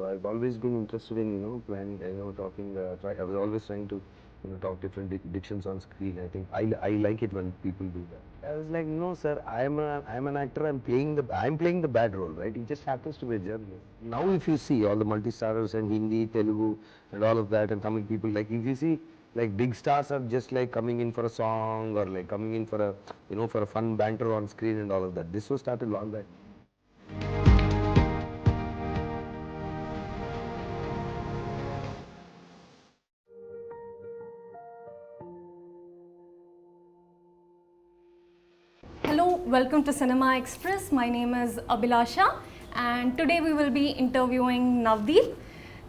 I've always been interested in, playing, talking. I was always trying to, talk different dictions on screen. I think I like it when people do that. I was like, no, sir, I'm an actor. I'm playing the bad role, right? It just happens to be a journalist. Now, if you see all the multi-starers and Hindi, Telugu, and all of that, and Tamil people, like if you see, like big stars are just like coming in for a song or like coming in for a, for a fun banter on screen and all of that. This was started long back. Hello, welcome to Cinema Express. My name is Abhilasha and today we will be interviewing Navdeep.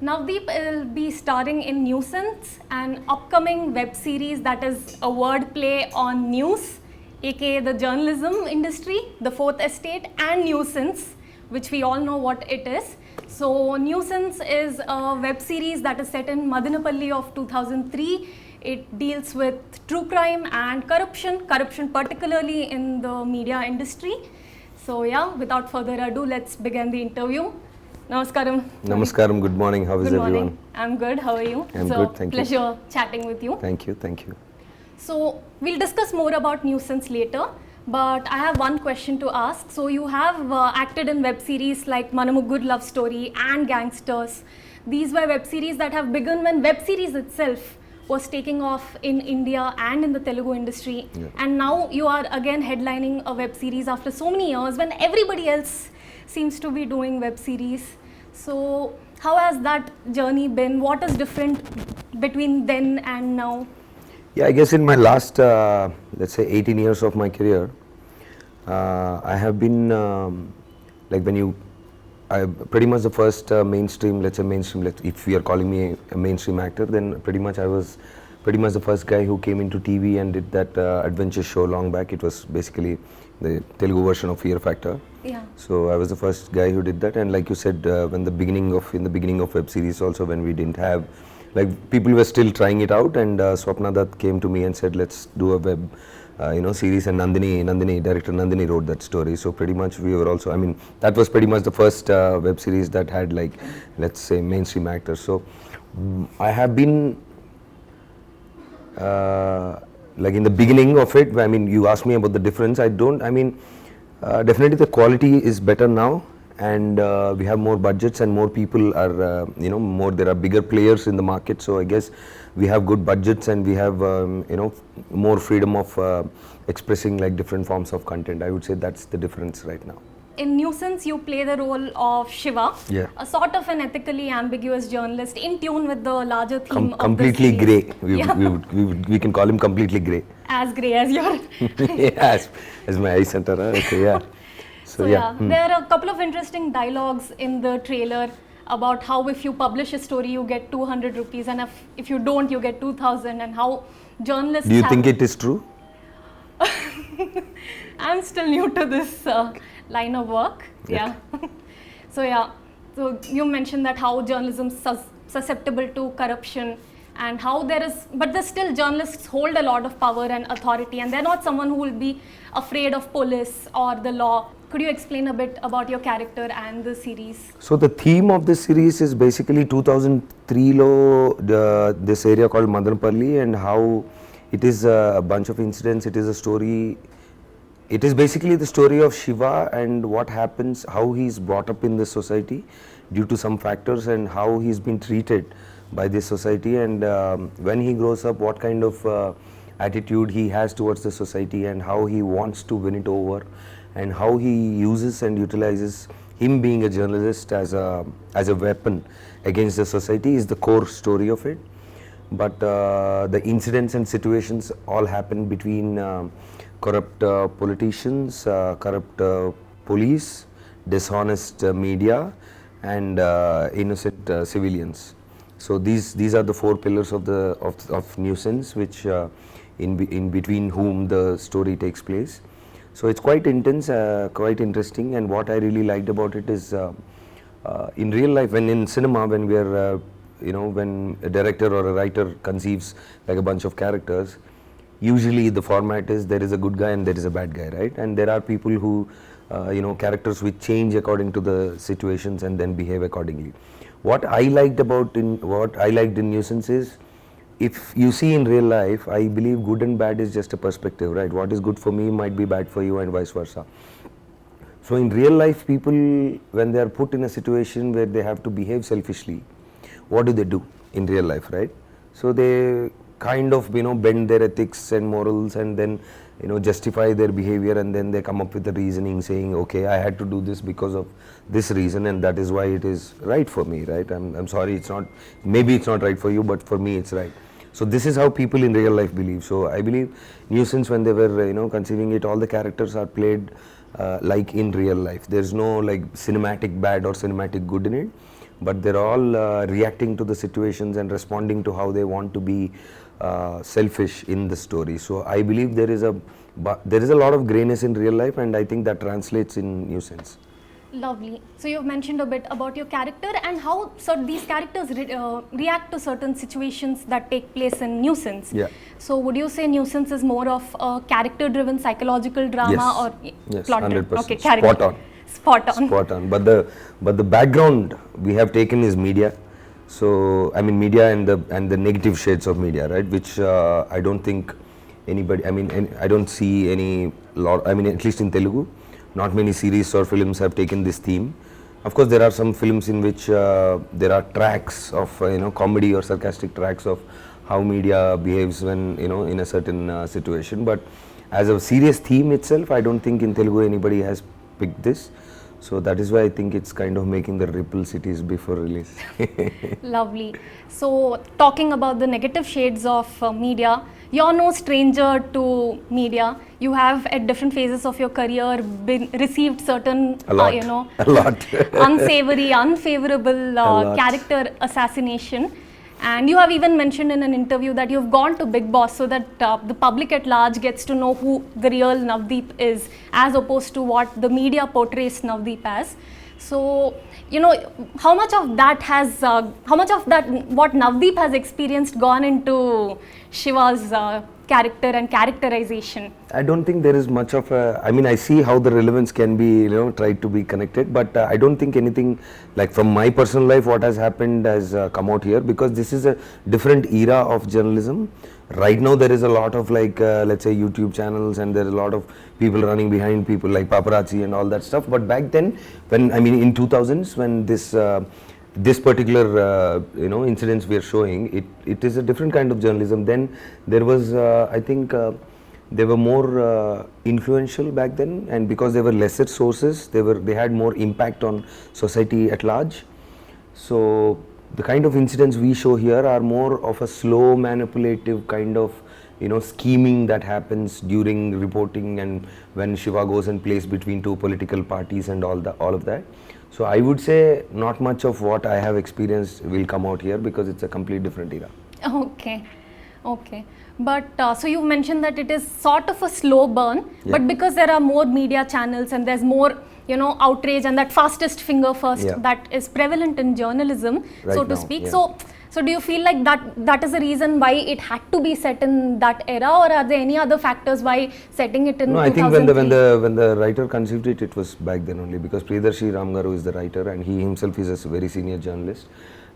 Navdeep will be starring in Newsense, an upcoming web series that is a wordplay on news, aka the journalism industry, the fourth estate, and Nuisance, which we all know what it is. So Nuisance is a web series that is set in Madinapalli of 2003. It deals with true crime and corruption particularly in the media industry. So yeah, without further ado, let's begin the interview. Namaskaram. Namaskaram, good morning. How is everyone? Morning. I'm good. How are you? I'm good, thank you. Pleasure chatting with you. Thank you, thank you. So we'll discuss more about Nuisance later, but I have one question to ask. So you have acted in web series like Manamu Good Love Story and Gangsters. These were web series that have begun when web series itself was taking off in India and in the Telugu industry. Yeah. And now you are again headlining a web series after so many years when everybody else seems to be doing web series. So how has that journey been? What is different between then and now? Yeah, I guess in my last, let's say 18 years of my career, I have been, like I pretty much the first mainstream, if we are calling me a mainstream actor, then pretty much I was pretty much the first guy who came into TV and did that adventure show long back. It was basically the Telugu version of Fear Factor. Yeah. So I was the first guy who did that, and like you said, in the beginning of web series also, when we didn't have, like people were still trying it out, and Swapna Dutt came to me and said, let's do a web series, and director Nandini wrote that story. So pretty much we were also, that was pretty much the first web series that had, like, let's say mainstream actors. So I have been like in the beginning of it. You asked me about the difference. Definitely the quality is better now, and we have more budgets and more people are, there are bigger players in the market. So I guess we have good budgets and we have, more freedom of expressing like different forms of content. I would say that's the difference right now. In Nuisance, you play the role of Shiva, yeah, a sort of an ethically ambiguous journalist in tune with the larger theme completely of the series. Grey. We can call him completely grey. As grey as your... Yes, as my eye center. Okay, yeah. So yeah, there are a couple of interesting dialogues in the trailer about how if you publish a story, you get 200 rupees, and if you don't, you get 2,000, and how journalists... Do you think it is true? I'm still new to this line of work. Okay. Yeah. So you mentioned that how journalism is susceptible to corruption, and how but still journalists hold a lot of power and authority, and they're not someone who will be afraid of police or the law. Could you explain a bit about your character and the series? So the theme of this series is basically 2003 this area called Madanapalli, and how it is a bunch of incidents. It is a story. It is basically the story of Shiva and what happens, how he is brought up in this society due to some factors, and how he's been treated by this society, and when he grows up, what kind of attitude he has towards the society, and how he wants to win it over, and how he uses and utilizes him being a journalist as a weapon against the society is the core story of it. But the incidents and situations all happen between corrupt politicians, corrupt police, dishonest media, and innocent civilians. So these are the four pillars of Nuisance, which in between whom the story takes place. So it's quite intense, quite interesting, and what I really liked about it is in real life, when in cinema, when we are when a director or a writer conceives like a bunch of characters, usually the format is there is a good guy and there is a bad guy, right? And there are people who characters which change according to the situations and then behave accordingly. What I liked in Nuisance is, if you see in real life, I believe good and bad is just a perspective, right? What is good for me might be bad for you and vice versa. So in real life, people, when they are put in a situation where they have to behave selfishly, what do in real life, right? So they kind of, bend their ethics and morals and then, justify their behavior, and then they come up with a reasoning saying, okay, I had to do this because of this reason and that is why it is right for me, right? I'm sorry, maybe it's not right for you, but for me it's right. So this is how people in real life believe. So I believe Nuisance, when they were, conceiving it, all the characters are played like in real life. There's no like cinematic bad or cinematic good in it, but they're all reacting to the situations and responding to how they want to be selfish in the story. So I believe there is a lot of grayness in real life, and I think that translates in Nuisance. Lovely. So you've mentioned a bit about your character and how these characters react to certain situations that take place in Nuisance. Yeah. So would you say Nuisance is more of a character-driven psychological drama Yes, plot? 100%. Okay, Spot on. But the background we have taken is media. So I mean media and the negative shades of media, right? Which I don't think anybody. I don't see any lot. At least in Telugu, not many series or films have taken this theme. Of course, there are some films in which there are tracks of comedy or sarcastic tracks of how media behaves when in a certain situation. But as a serious theme itself, I don't think in Telugu anybody has picked this. So that is why I think it's kind of making the ripple cities before release. Lovely. So talking about the negative shades of media, you're no stranger to media. You have at different phases of your career received certain, a lot. unsavory, unfavorable character assassination. And you have even mentioned in an interview that you've gone to Big Boss so that the public at large gets to know who the real Navdeep is, as opposed to what the media portrays Navdeep as. So, how much of that what Navdeep has experienced gone into Shiva's character and characterization? I don't think there is much of a, I see how the relevance can be, tried to be connected, but I don't think anything like from my personal life what has happened has come out here, because this is a different era of journalism. Right now there is a lot of like, let's say YouTube channels, and there is a lot of people running behind people like paparazzi and all that stuff. But back then, when, in 2000s, when this particular incidents we are showing, it is a different kind of journalism. Then there was I think they were more influential back then, and because they were lesser sources, they had more impact on society at large. So the kind of incidents we show here are more of a slow manipulative kind of scheming that happens during reporting, and when Shiva goes and plays between two political parties and all of that. So I would say not much of what I have experienced will come out here, because it's a complete different era. Okay. But so you mentioned that it is sort of a slow burn, Yeah. but because there are more media channels and there's more outrage and that fastest finger first Yeah. that is prevalent in journalism, Right so to now, speak. yeah. So do you feel like that is the reason why it had to be set in that era, or are there any other factors why setting it in? No, I think 2003? when the writer conceived it, it was back then only, because Priyadarshi Ramgaru is the writer, and he himself is a very senior journalist.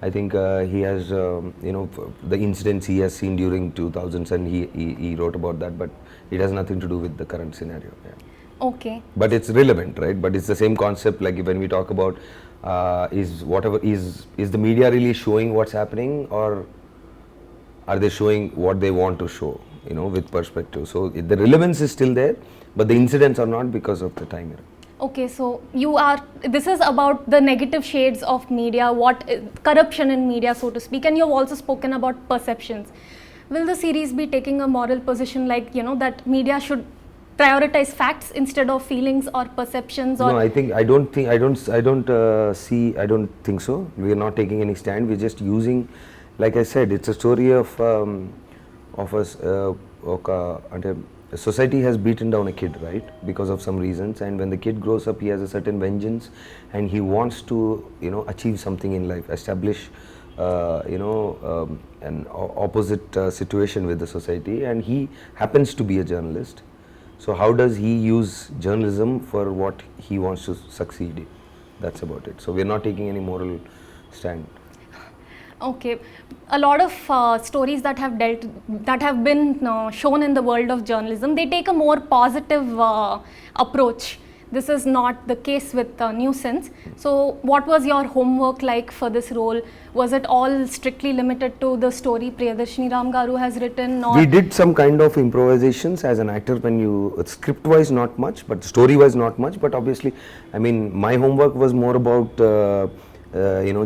I think he has the incidents he has seen during 2000s, and he wrote about that, but it has nothing to do with the current scenario. Yeah. Okay. But it's relevant, right? But it's the same concept. Like when we talk about is the media really showing what's happening, or are they showing what they want to show, with perspective? So the relevance is still there, but the incidents are not, because of the time era. Okay, so this is about the negative shades of media, corruption in media, so to speak, and you've also spoken about perceptions. Will the series be taking a moral position like, that media should prioritize facts instead of feelings or perceptions? Or No, I don't think so. We are not taking any stand. We're just using, like I said, it's a story of us. Society has beaten down a kid, right, because of some reasons, and when the kid grows up, he has a certain vengeance, and he wants to, achieve something in life, establish, an opposite situation with the society, and he happens to be a journalist. So how does he use journalism for what he wants to succeed in? That's about it. So we're not taking any moral stand. Okay, a lot of stories that have been shown in the world of journalism, they take a more positive approach. This is not the case with Nuisance. So what was your homework like for this role? Was it all strictly limited to the story Priyadarshini Ram Garu has written? Or We did some kind of improvisations as an actor when script wise not much, but story wise not much, but obviously, I mean, my homework was more about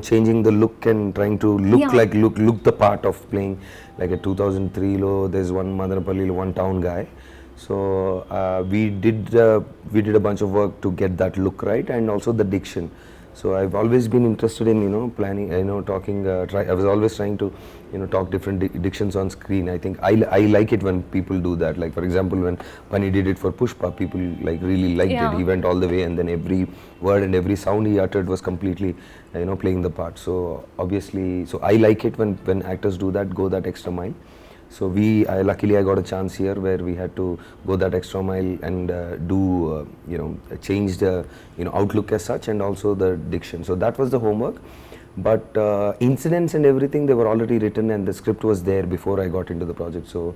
changing the look and trying to look the part of playing like a 2003 lo. There's one Madanapalli, one town guy. So we did a bunch of work to get that look right, and also the diction. So I've always been interested in planning, talking. I was always trying to talk different dictions on screen. I think I like it when people do that. Like for example, when he did it for Pushpa, people like really liked it. He went all the way, and then every word and every sound he uttered was completely playing the part. So obviously, so I like it when actors do that, go that extra mile. So luckily I got a chance here where we had to go that extra mile and change the outlook as such, and also the diction. So that was the homework. But incidents and everything, they were already written and the script was there before I got into the project. So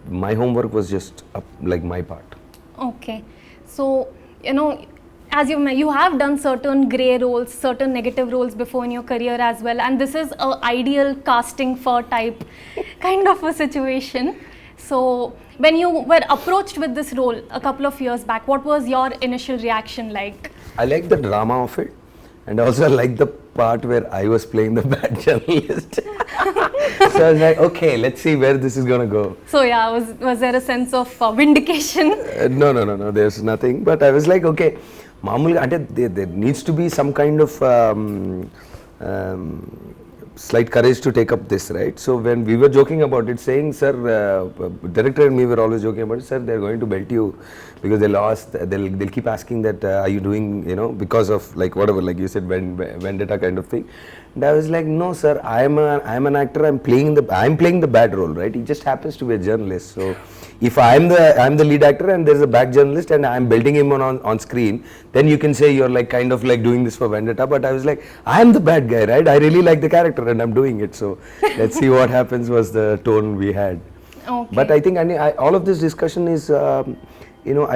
my homework was just like my part. Okay, so as you have done certain grey roles, certain negative roles before in your career as well, and this is a ideal casting for type kind of a situation. So when you were approached with this role a couple of years back, what was your initial reaction like? I like the drama of it, and also I like the part where I was playing the bad journalist. So I was like, okay, let's see where this is gonna go. So yeah, was there a sense of vindication? No, there's nothing. But I was like, okay, there needs to be some kind of slight courage to take up this, right? So when we were joking about it, saying, sir, director and me were always joking about it, sir, they're going to belt you because they'll keep asking that, are you doing, because of like whatever, like you said, vendetta kind of thing. And I was like, no, sir, I'm an actor. I'm playing the bad role, right? He just happens to be a journalist. So if I'm the lead actor and there's a bad journalist and I'm belting him on screen, then you can say you're like kind of like doing this for vendetta. But I was like, I'm the bad guy, right? I really like the character and I'm doing it. So let's see what happens was the tone we had. Okay. But I think all of this discussion is, I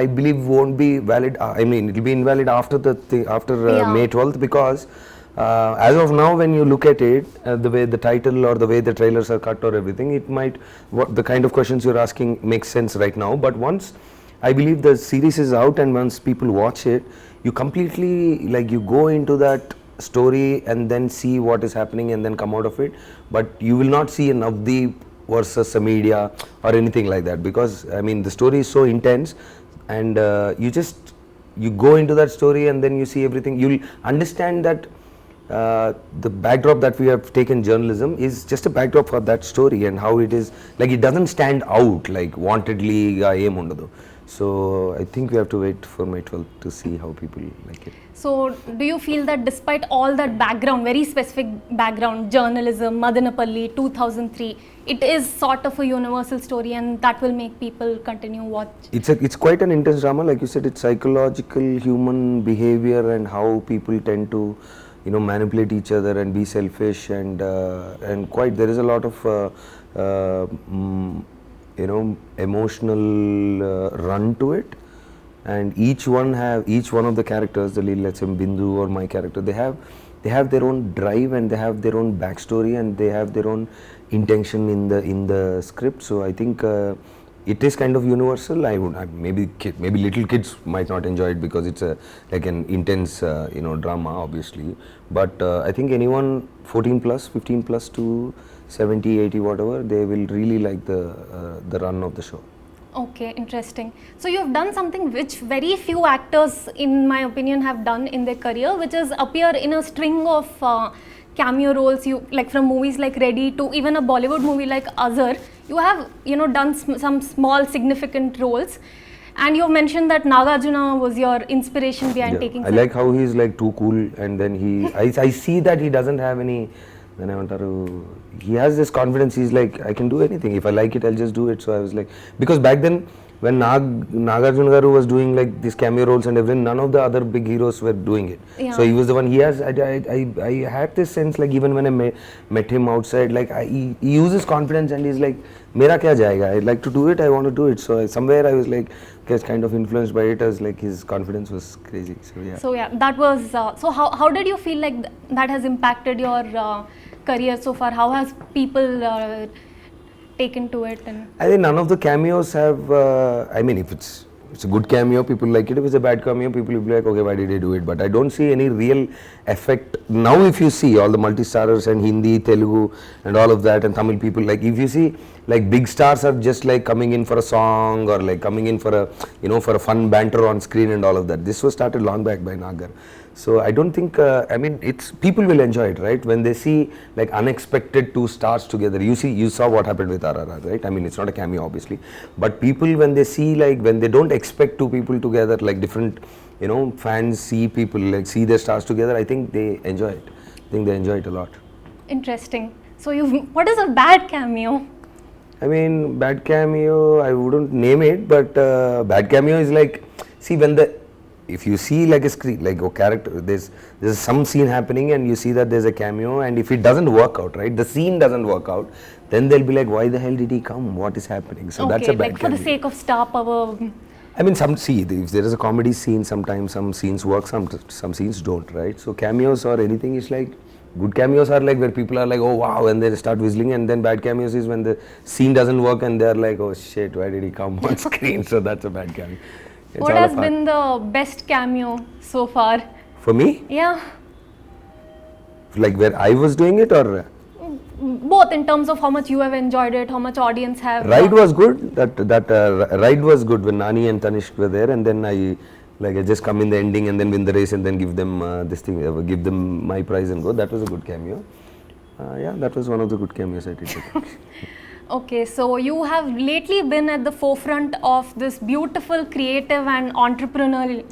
believe won't be valid. I mean, it will be invalid after May 12th, because as of now, when you look at it, the way the title or the way the trailers are cut or everything, the kind of questions you're asking makes sense right now. But once I believe the series is out and once people watch it, you completely you go into that story and then see what is happening and then come out of it. But you will not see a Navdeep versus a media or anything like that, because I mean the story is so intense, and you go into that story and then you see everything. You'll understand that the backdrop that we have taken journalism is just a backdrop for that story, and how it is it doesn't stand out like wantedly aim undadu. So I think we have to wait for May 12th to see how people like it. So do you feel that despite all that background, very specific background, journalism, Madanapalli, 2003, it is sort of a universal story and that will make people continue watch? It's quite an intense drama, like you said. It's psychological human behavior and how people tend to manipulate each other and be selfish, and quite there is a lot of emotional run to it. And each one of the characters, the lead, let's say Bindu or my character, they have their own drive and they have their own backstory and they have their own intention in the script. So I think it is kind of universal. Maybe little kids might not enjoy it because it's like an intense drama, obviously. But I think anyone 14 plus, 15 plus to 70, 80, whatever, they will really like the run of the show. Okay, interesting. So you have done something which very few actors, in my opinion, have done in their career, which is appear in a string of cameo roles. You like from movies like Ready to even a Bollywood movie like Azhar. You have done some small significant roles, and you mentioned that Nagarjuna was your inspiration behind taking. I like how he's like too cool, and then I see that he doesn't have any. He has this confidence. He's like, I can do anything. If I like it, I'll just do it. So I was like, because back then when Nagarjuna Garu was doing like these cameo roles and everything, none of the other big heroes were doing it. Yeah. So he was the one. I had this sense like even when I met him outside, like he uses confidence and he's like, "Mera kya jayega? I'd like to do it. I want to do it." So somewhere I was like, kind of influenced by it. I was like, his confidence was crazy. So yeah. So yeah, that was. So how did you feel like that has impacted your career so far? How has people taken to it? And I think none of the cameos have. I mean, if it's a good cameo, people like it. If it's a bad cameo, people will be like, okay, why did he do it? But I don't see any real effect now. If you see all the multi-starers and Hindi, Telugu, and all of that, and Tamil people, like if you see, like big stars are just like coming in for a song or like coming in for a for a fun banter on screen and all of that. This was started long back by Nagar. So I don't think, I mean, it's people will enjoy it, right? When they see like unexpected two stars together. You saw what happened with RRR, right? I mean, it's not a cameo obviously, but people when they see like, when they don't expect two people together, like different, fans see people like see their stars together, I think they enjoy it. I think they enjoy it a lot. interesting. So what is a bad cameo? I mean, bad cameo, I wouldn't name it, but bad cameo is like, see if you see like a screen, like a character, there's some scene happening and you see that there's a cameo, and if it doesn't work out, right, the scene doesn't work out, then they'll be like, why the hell did he come? What is happening? So that's a bad like for cameo. the sake of star power. I mean, if there is a comedy scene, sometimes some scenes work, some scenes don't, right? So cameos or anything is like, good cameos are like where people are like, oh wow, and they start whistling, and then bad cameos is when the scene doesn't work and they're like, oh shit, why did he come on screen? So that's a bad cameo. It's What all has apart. been the best cameo so far? For me? Yeah, Like where I was doing it, or both in terms of how much you have enjoyed it, how much audience have. Ride was good. That Ride was good when Nani and Tanishq were there, and then I just come in the ending and then win the race and then give them give them my prize and go. That was a good cameo. Yeah, that was one of the good cameos I did. Okay, so you have lately been at the forefront of this beautiful, creative and entrepreneurial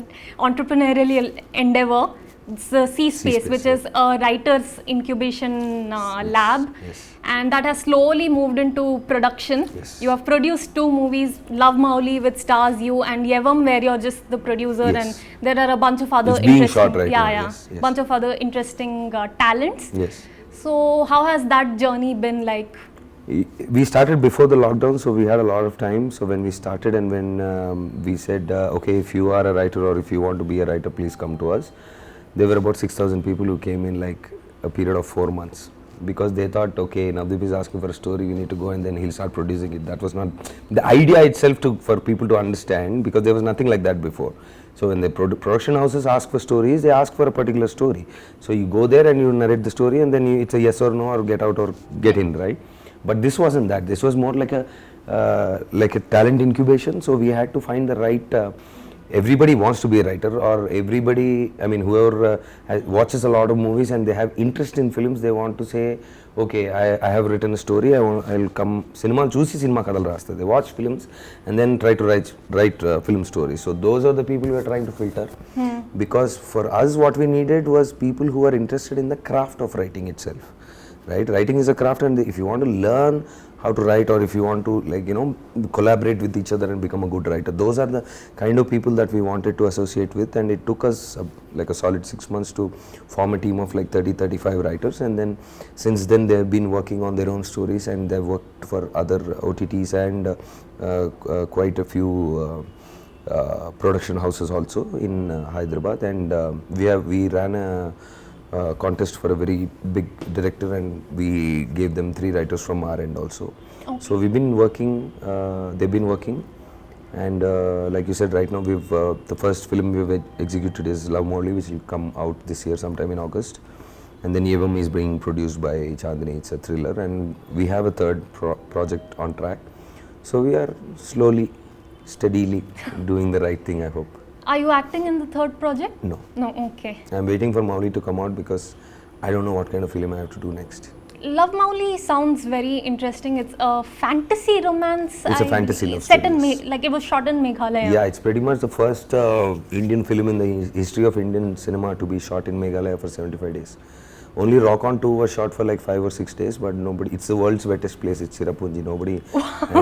endeavor. It's the C-Space, which is a writer's incubation lab. Yes. And that has slowly moved into production. Yes. You have produced 2 movies, Love Mauli with stars you, and Yevam where you're just the producer, Yes. and there are a bunch of other It's being interesting, shot right now, yes, yes. bunch of other interesting talents. Yes. So how has that journey been like? We started before the lockdown, so we had a lot of time. So when we started and when we said, okay, if you are a writer or if you want to be a writer, please come to us. There were about 6,000 people who came in like a period of 4 months, because they thought, okay, Navdeep is asking for a story, we need to go and then he'll start producing it. That was not the idea itself for people to understand, because there was nothing like that before. So when the production houses ask for stories, they ask for a particular story. So you go there and you narrate the story, and then it's a yes or no or get out or get in, right? But this wasn't that. This was more like a talent incubation. So we had to find the right. Everybody wants to be a writer, or everybody, I mean, whoever watches a lot of movies and they have interest in films, they want to say, okay, I have written a story, I'll come, cinema kadal rasta. They watch films and then try to write film stories. So those are the people we are trying to filter. Because for us, what we needed was people who are interested in the craft of writing itself. Right? Writing is a craft, and if you want to learn how to write, or if you want to collaborate with each other and become a good writer, those are the kind of people that we wanted to associate with. And it took us a solid 6 months to form a team of like 30-35 writers, and then since then they have been working on their own stories, and they've worked for other OTTs and quite a few production houses also in Hyderabad. And we ran a contest for a very big director, and we gave them 3 writers from our end also. Okay. So we've been working, they've been working, and like you said, right now we've the first film we've executed is Love Mauli, which will come out this year sometime in August, and then Yevam is being produced by Chandani. It's a thriller, and we have a third project on track. So we are slowly, steadily doing the right thing, I hope. Are you acting in the third project? No. No, okay. I'm waiting for Mauli to come out, because I don't know what kind of film I have to do next. Love Mauli sounds very interesting. It's a fantasy romance. It's a fantasy love set story, in like it was shot in Meghalaya. Yeah, it's pretty much the first Indian film in the history of Indian cinema to be shot in Meghalaya for 75 days. Only Rock On 2 was shot for like 5 or 6 days, but nobody. It's the world's wettest place. It's Cherrapunji. Nobody.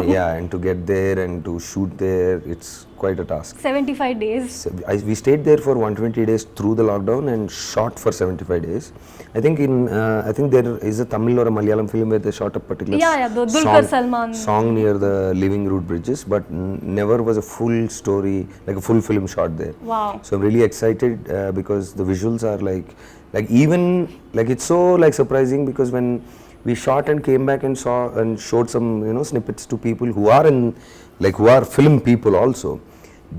Yeah, and to get there and to shoot there, it's quite a task. 75 days. So we stayed there for 120 days through the lockdown and shot for 75 days. I think there is a Tamil or a Malayalam film where they shot a particular the Dulquer Salman song near the Living Root bridges, but never was a full story, like a full film shot there. Wow. So I'm really excited because the visuals are like even like it's so like surprising, because when we shot and came back and saw and showed some snippets to people who are film people also,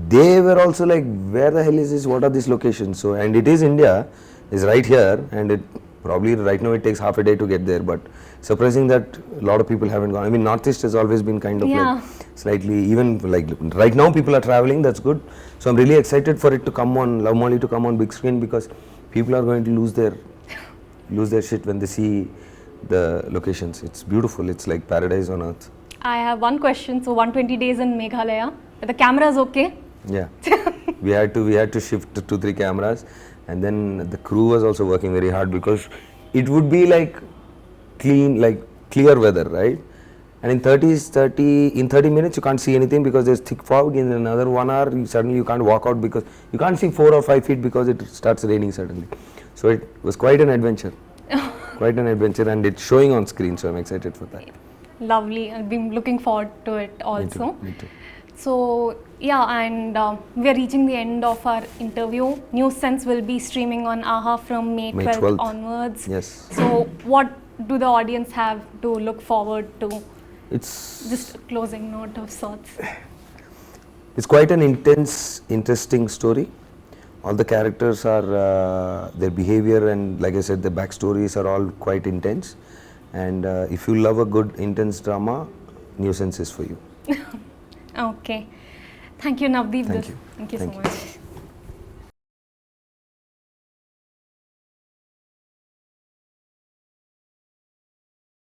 they were also like, where the hell is this, what are these locations? So, and it is India, is right here, and it probably right now it takes half a day to get there, but surprising that a lot of people haven't gone. I mean, Northeast has always been kind of like slightly, even like right now people are traveling, that's good. So I'm really excited for it to come on, Love Molly to come on big screen, because people are going to lose their shit when they see the locations. It's beautiful, it's like paradise on earth. I have one question. So 120 days in Meghalaya. The camera is okay? Yeah. we had to shift to 2-3 cameras, and then the crew was also working very hard, because it would be like clear weather, right? And in 30 minutes you can't see anything because there's thick fog. In another 1 hour suddenly you can't walk out because you can't see 4 or 5 feet because it starts raining suddenly. So it was quite an adventure. Quite an adventure, and it's showing on screen, so I'm excited for that. Lovely. I'll be looking forward to it also. Me too. So yeah, and we are reaching the end of our interview. Newsense will be streaming on AHA from May 12th onwards. Yes. So what do the audience have to look forward to? It's just a closing note of sorts. It's quite an intense, interesting story. All the characters are, their behavior and like I said, the backstories are all quite intense. And if you love a good, intense drama, Newsense is for you. Okay. Thank you, Navdeep. Thank you. Thank you so much.